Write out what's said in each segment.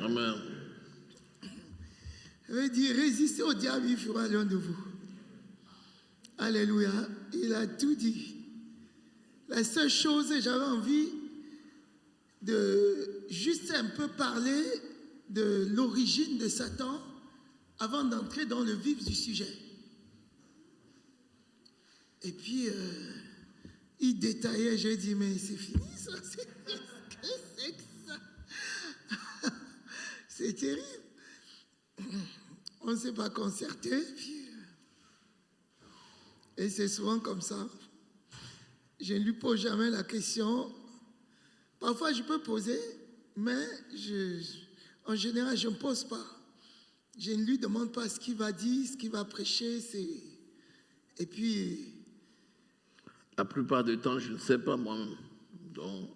Amen. Je veux dire, résistez au diable, il fera loin de vous. Alléluia. Il a tout dit. La seule chose, j'avais envie de juste un peu parler de l'origine de Satan avant d'entrer dans le vif du sujet. Et puis, il détaillait, j'ai dit, mais c'est fini ça, qu'est-ce que c'est que ça? C'est terrible. On ne s'est pas concerté. Puis, et c'est souvent comme ça. Je ne lui pose jamais la question. Parfois, je peux poser, mais en général, je ne pose pas. Je ne lui demande pas ce qu'il va dire, ce qu'il va prêcher. Et puis... La plupart du temps, je ne sais pas moi-même. Donc...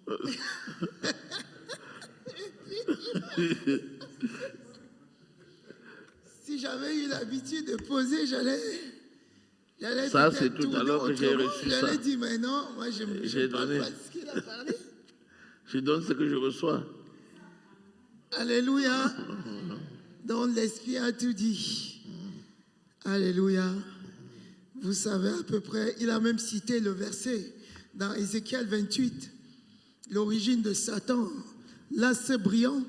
Si j'avais eu l'habitude de poser, j'allais ça, c'est tout à l'heure que j'ai reçu ça. J'allais dire, mais non, moi, je ne parle pas de ce qu'il a parlé. Je donne ce que je reçois. Alléluia. Donc, l'Esprit a tout dit. Alléluia. Vous savez à peu près, il a même cité le verset dans Ézéchiel 28. L'origine de Satan, l'astre brillant,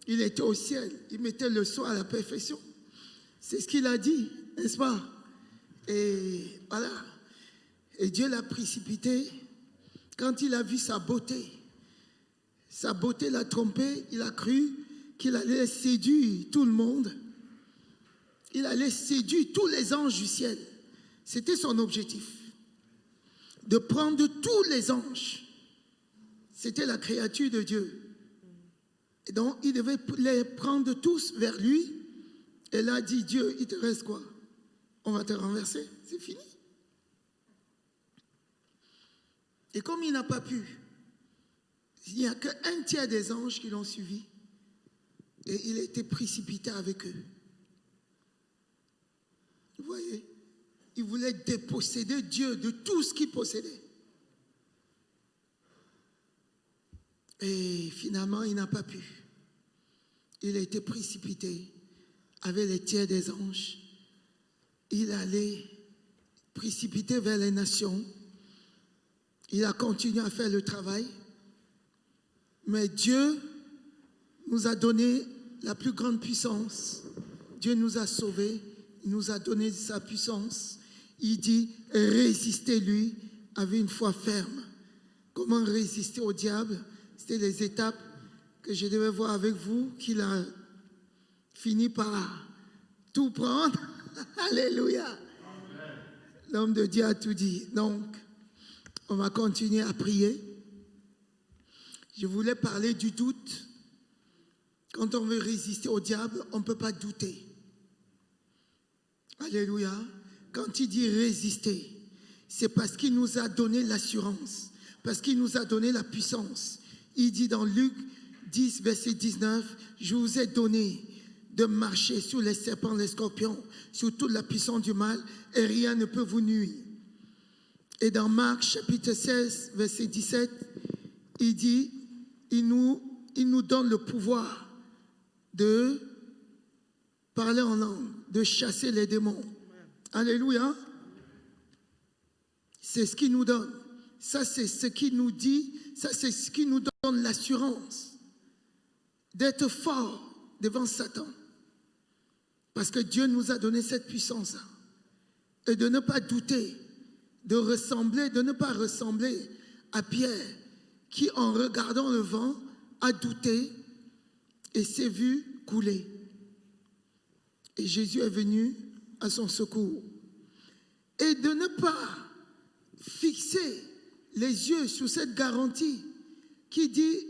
il était au ciel. Il mettait le soin à la perfection. C'est ce qu'il a dit, n'est-ce pas? Et voilà. Et Dieu l'a précipité quand il a vu sa beauté. Sa beauté l'a trompé. Il a cru qu'il allait séduire tout le monde. Il allait séduire tous les anges du ciel. C'était son objectif. De prendre tous les anges. C'était la créature de Dieu. Et donc, il devait les prendre tous vers lui. Et là, dit Dieu, il te reste quoi? On va te renverser. C'est fini. Et comme il n'a pas pu, il n'y a qu'un tiers des anges qui l'ont suivi. Et il a été précipité avec eux. Vous voyez? Il voulait déposséder Dieu de tout ce qu'il possédait. Et finalement, il n'a pas pu. Il a été précipité avec les tiers des anges. Il allait précipiter vers les nations. Il a continué à faire le travail. Mais Dieu nous a donné la plus grande puissance. Dieu nous a sauvés. Il nous a donné sa puissance. Il dit, résistez-lui avec une foi ferme. Comment résister au diable? C'était les étapes que je devais voir avec vous, qu'il a fini par tout prendre. Alléluia. L'homme de Dieu a tout dit. Donc, on va continuer à prier. Je voulais parler du doute. Quand on veut résister au diable, on ne peut pas douter. Alléluia. Quand il dit résister, c'est parce qu'il nous a donné l'assurance, parce qu'il nous a donné la puissance. Il dit dans Luc 10, verset 19, je vous ai donné de marcher sur les serpents, les scorpions, sur toute la puissance du mal, et rien ne peut vous nuire. Et dans Marc chapitre 16, verset 17, il dit, il nous donne le pouvoir de parler en langue, de chasser les démons. Alléluia. C'est ce qu'il nous donne. Ça, c'est ce qu'il nous dit. Ça, c'est ce qui nous donne l'assurance d'être fort devant Satan. Parce que Dieu nous a donné cette puissance-là. Et de ne pas douter, de ne pas ressembler à Pierre, qui en regardant le vent, a douté et s'est vu couler. Et Jésus est venu à son secours. Et de ne pas fixer les yeux sur cette garantie qui dit,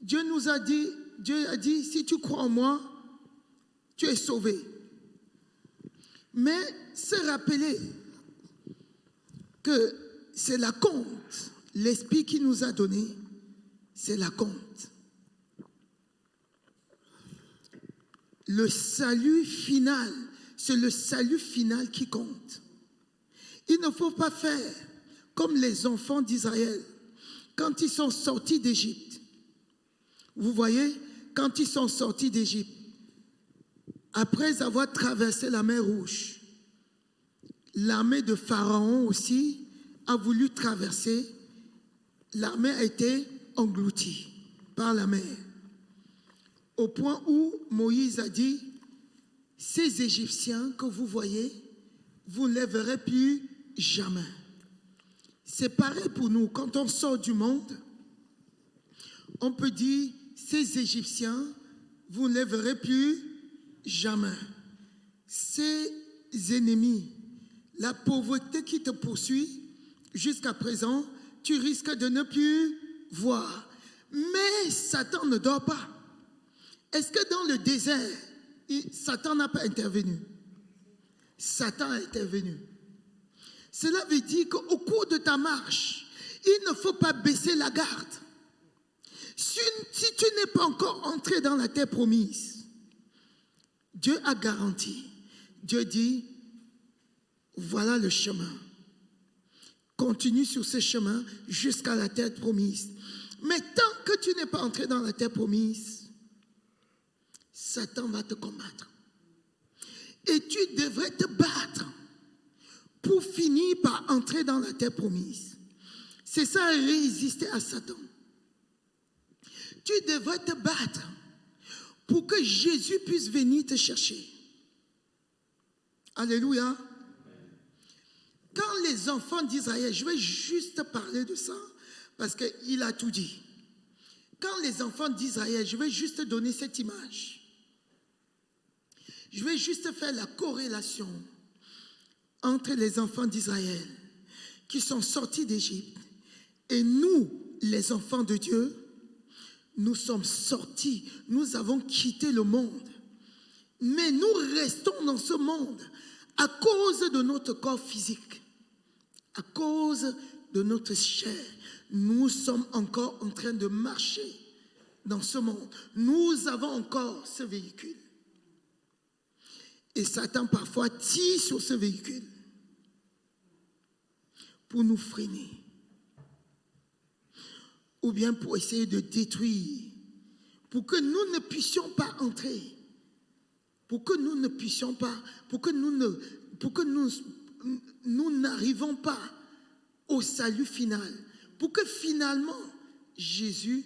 Dieu a dit, si tu crois en moi, tu es sauvé. Mais se rappeler que c'est la compte, l'Esprit qui nous a donné, c'est la compte. Le salut final, c'est le salut final qui compte. Il ne faut pas faire comme les enfants d'Israël quand ils sont sortis d'Égypte. Vous voyez, quand ils sont sortis d'Égypte, après avoir traversé la mer Rouge, l'armée de Pharaon aussi a voulu traverser. L'armée a été engloutie par la mer. Au point où Moïse a dit, ces Égyptiens que vous voyez, vous ne les verrez plus jamais. C'est pareil pour nous. Quand on sort du monde, on peut dire, ces Égyptiens, vous ne les verrez plus jamais. Ces ennemis, la pauvreté qui te poursuit, jusqu'à présent, tu risques de ne plus voir. Mais Satan ne dort pas. Est-ce que dans le désert, Satan n'a pas intervenu? Satan a intervenu. Cela veut dire qu'au cours de ta marche, il ne faut pas baisser la garde. Si tu n'es pas encore entré dans la terre promise, Dieu a garanti. Dieu dit, voilà le chemin. Continue sur ce chemin jusqu'à la terre promise. Mais tant que tu n'es pas entré dans la terre promise, Satan va te combattre. Et tu devrais te battre pour finir par entrer dans la terre promise. C'est ça, résister à Satan. Tu devrais te battre pour que Jésus puisse venir te chercher. Alléluia. Quand les enfants d'Israël, je vais juste parler de ça parce qu'il a tout dit. Quand les enfants d'Israël, je vais juste donner cette image. Je vais juste faire la corrélation entre les enfants d'Israël qui sont sortis d'Égypte et nous, les enfants de Dieu, nous sommes sortis, nous avons quitté le monde. Mais nous restons dans ce monde à cause de notre corps physique, à cause de notre chair. Nous sommes encore en train de marcher dans ce monde. Nous avons encore ce véhicule. Et Satan parfois tire sur ce véhicule pour nous freiner. Ou bien pour essayer de détruire, pour que nous ne puissions pas entrer, pour que nous ne puissions pas, pour que nous n'arrivons pas au salut final, pour que finalement Jésus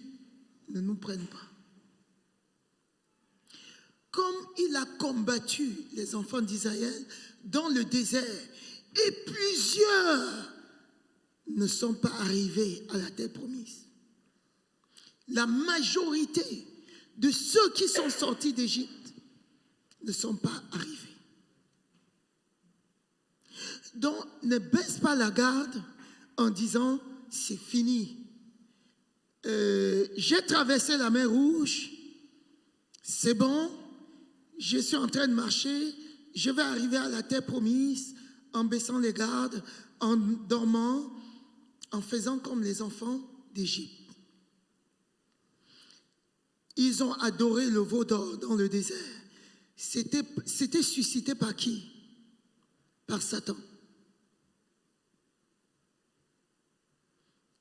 ne nous prenne pas. Comme il a combattu les enfants d'Israël dans le désert, et plusieurs ne sont pas arrivés à la terre promise. La majorité de ceux qui sont sortis d'Égypte ne sont pas arrivés. Donc, ne baisse pas la garde en disant, c'est fini. J'ai traversé la mer Rouge, c'est bon, je suis en train de marcher, je vais arriver à la terre promise en baissant les gardes, en dormant, en faisant comme les enfants d'Égypte. Ils ont adoré le veau d'or dans le désert. C'était suscité par qui? Par Satan.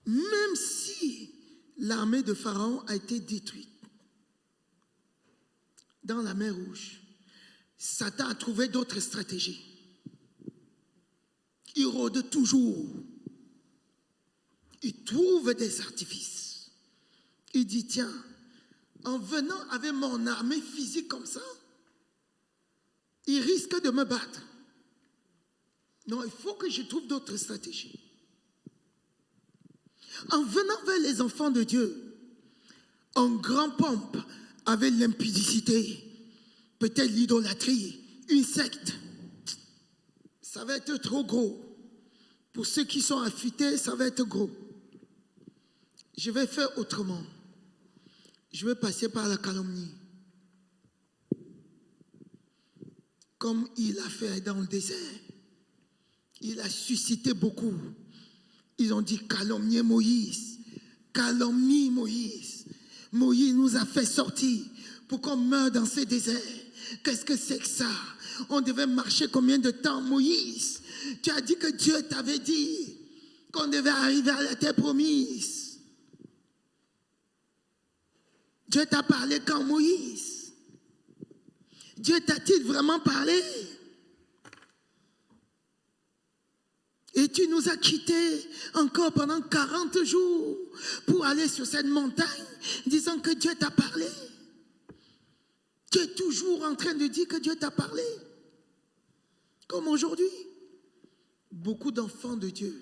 Même si l'armée de Pharaon a été détruite dans la mer Rouge, Satan a trouvé d'autres stratégies. Il rôde toujours. Il trouve des artifices. Il dit, tiens, en venant avec mon armée physique comme ça, il risque de me battre. Non, il faut que je trouve d'autres stratégies. En venant vers les enfants de Dieu, en grand pompe, avec l'impudicité, peut-être l'idolâtrie, une secte, ça va être trop gros. Pour ceux qui sont affûtés, ça va être gros. Je vais faire autrement. Je vais passer par la calomnie. Comme il a fait dans le désert. Il a suscité beaucoup. Ils ont dit calomnier Moïse. Calomnie Moïse. Moïse nous a fait sortir pour qu'on meure dans ces déserts. Qu'est-ce que c'est que ça? On devait marcher combien de temps, Moïse? Tu as dit que Dieu t'avait dit qu'on devait arriver à la terre promise. Dieu t'a parlé quand Moïse? Dieu t'a-t-il vraiment parlé? Et tu nous as quittés encore pendant 40 jours pour aller sur cette montagne disant que Dieu t'a parlé. Tu es toujours en train de dire que Dieu t'a parlé. Comme aujourd'hui, beaucoup d'enfants de Dieu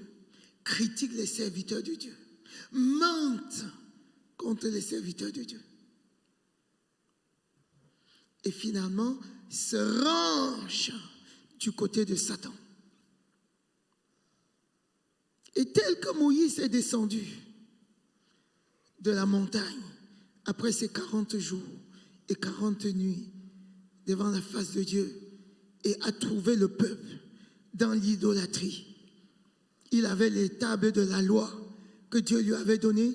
critiquent les serviteurs de Dieu, mentent contre les serviteurs de Dieu. Et finalement, se rangent du côté de Satan. Et tel que Moïse est descendu de la montagne, après ces 40 jours et 40 nuits devant la face de Dieu, et a trouvé le peuple dans l'idolâtrie, il avait les tables de la loi que Dieu lui avait données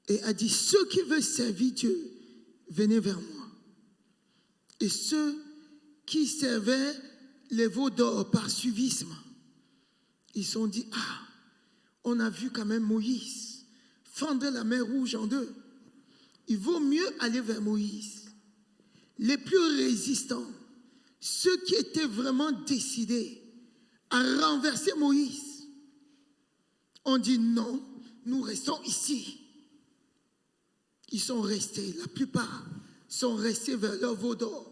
et a dit, ceux qui veulent servir Dieu, venez vers moi. Et ceux qui servaient les veaux d'or par suivisme, ils se sont dit, ah, on a vu quand même Moïse fendre la mer Rouge en deux. Il vaut mieux aller vers Moïse. Les plus résistants, ceux qui étaient vraiment décidés à renverser Moïse, ont dit non, nous restons ici. Ils sont restés, la plupart sont restés vers leur veau d'or.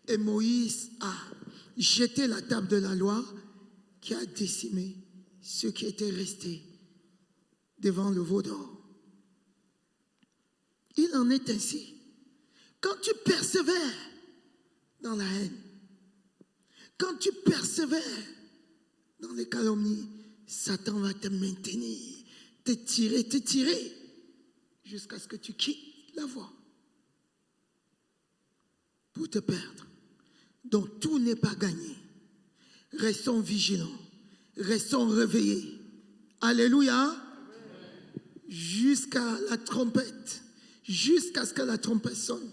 Et Moïse a jeté la table de la loi qui a décimé ceux qui étaient restés devant le veau d'or. Il en est ainsi. Quand tu persévères dans la haine, quand tu persévères dans les calomnies, Satan va te maintenir, te tirer, jusqu'à ce que tu quittes la voie pour te perdre. Donc tout n'est pas gagné. Restons vigilants, restons réveillés. Alléluia. Jusqu'à la trompette, jusqu'à ce que la trompette sonne.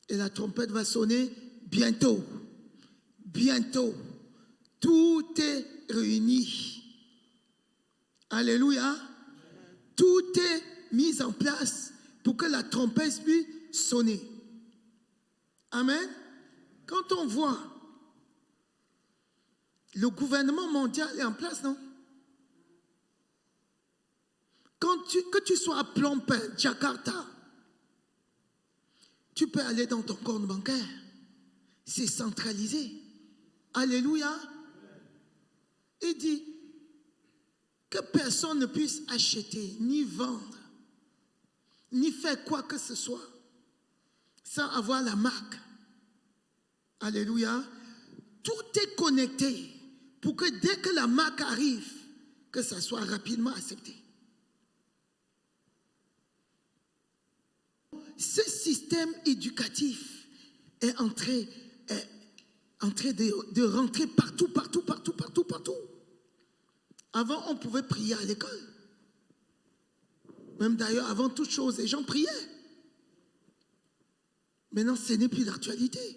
Et la trompette va sonner bientôt. Bientôt. Tout est réuni. Alléluia. Tout est mis en place pour que la trompette puisse sonner. Amen. Quand on voit le gouvernement mondial est en place, non? Que tu sois à Phnom Penh, Jakarta, tu peux aller dans ton compte bancaire. C'est centralisé. Alléluia. Il dit que personne ne puisse acheter, ni vendre, ni faire quoi que ce soit sans avoir la marque. Alléluia. Tout est connecté pour que dès que la marque arrive, que ça soit rapidement accepté. Ce système éducatif est en train de rentrer partout. Avant, on pouvait prier à l'école. Même d'ailleurs, avant toute chose, les gens priaient. Maintenant, ce n'est plus d'actualité.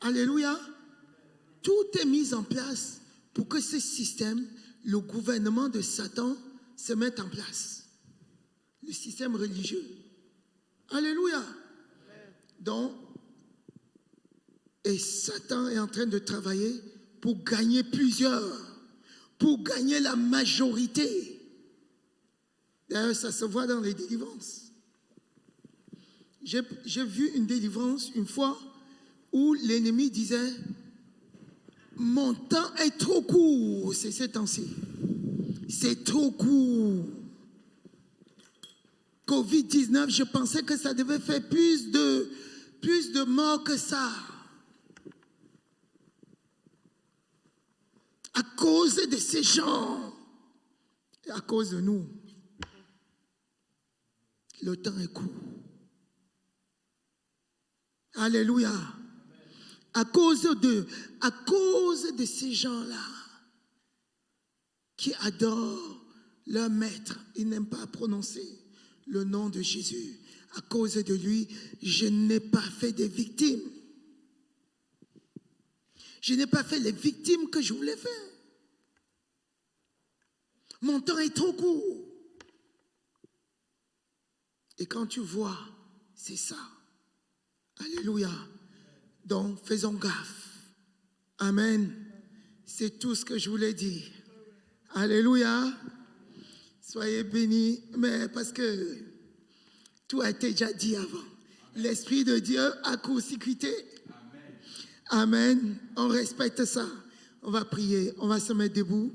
Alléluia. Tout est mis en place pour que ce système, le gouvernement de Satan, se mette en place. Le système religieux. Alléluia. Donc, et Satan est en train de travailler pour gagner plusieurs, pour gagner la majorité. D'ailleurs, ça se voit dans les délivrances. J'ai vu une délivrance une fois où l'ennemi disait « Mon temps est trop court ». C'est ces temps-ci. C'est trop court. Covid-19, je pensais que ça devait faire plus de morts que ça. À cause de ces gens et à cause de nous, le temps est court. Alléluia. À cause de ces gens-là qui adorent leur maître, ils n'aiment pas prononcer le nom de Jésus. À cause de lui, je n'ai pas fait des victimes. Je n'ai pas fait les victimes que je voulais faire. Mon temps est trop court. Et quand tu vois, c'est ça. Alléluia. Donc, faisons gaffe. Amen. C'est tout ce que je voulais dire. Alléluia. Soyez bénis. Mais parce que tout a été déjà dit avant. L'Esprit de Dieu a court-circuité. Amen. On respecte ça. On va prier. On va se mettre debout.